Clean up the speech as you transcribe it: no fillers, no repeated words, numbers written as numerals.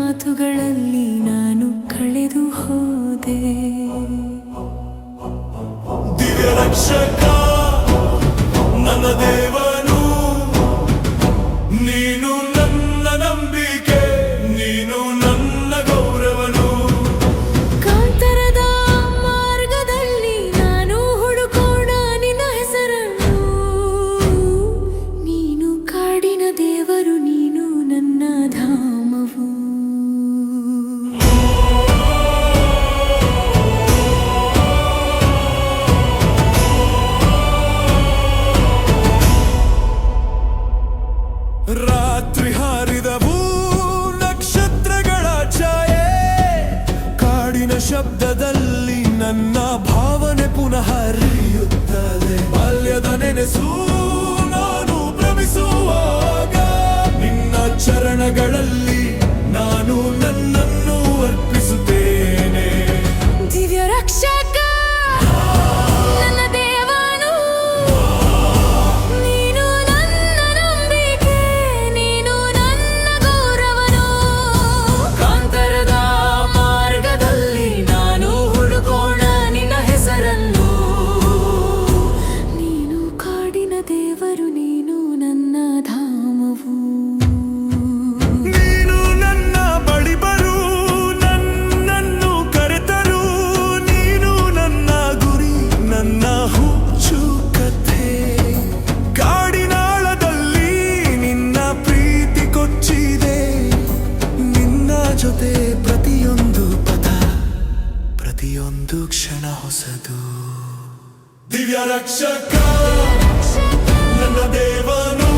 ಮಾತುಗಳಲ್ಲಿ ನಾನು ಕಳೆದು ಹೋದೆ. ದಿವ್ಯ ರಕ್ಷಕ ನನ್ನ ದೇವನು, ನೀನು ನನ್ನ ನಂಬಿಕೆ, ನೀನು ನನ್ನ ಗೌರವನು. ಕಾಂತರದ ಮಾರ್ಗದಲ್ಲಿ ನಾನು ಹುಡುಕೋಣ ನಿನ್ನ ಹೆಸರನ್ನು. ನೀನು ಕಾಡಿನ ದೇವರು, ನೀನು ನನ್ನ ಧಾಮವು. ರಾತ್ರಿ ಹಾರಿದವು ನಕ್ಷತ್ರಗಳ ಛಾಯೆ, ಕಾಡಿನ ಶಬ್ದದಲ್ಲಿ ನನ್ನ ಭಾವನೆ ಪುನಃ ಹರಿಯುತ್ತದೆ. ಬಾಲ್ಯದ ನೆನೆಸು ನಾನು ಭ್ರಮಿಸುವಾಗ ನಿನ್ನ ಚರಣಗಳಲ್ಲಿ ನಾನು ನನ್ನನ್ನು ಅರ್ಪಿಸುತ್ತೇನೆ. ದಿವ್ಯ ರಕ್ಷಕ ನನ್ನ ದೇವನು, ನೀನು ನನ್ನ ನಂಬಿಕೆ, ನೀನು ನನ್ನ ಗೌರವನು. ಕಾಂತರದ ಮಾರ್ಗದಲ್ಲಿ ನಾನು ಹುಡುಕೋಣ ನಿನ್ನ ಹೆಸರನ್ನು. ನೀನು ಕಾಡಿನ ದೇವರು, ನೀನು ನನ್ನ ಧಾಮವು. ನೀನು ನನ್ನ ಬಳಿ ಬರು, ನನ್ನನ್ನು ಕರೆತರು. ನೀನು ನನ್ನ ಗುರಿ, ನನ್ನ ಹುಚ್ಚು ಕಥೆ. ಕಾಡಿನಾಳದಲ್ಲಿ ನಿನ್ನ ಪ್ರೀತಿ ಕೊಚ್ಚಿದೆ, ನಿನ್ನ ಜೊತೆ ಪ್ರತಿಯೊಂದು ಪದ, ಪ್ರತಿಯೊಂದು ಕ್ಷಣ ಹೊಸದು. ದಿವ್ಯ ರಕ್ಷಕ ನನ್ನ ದೇವನು,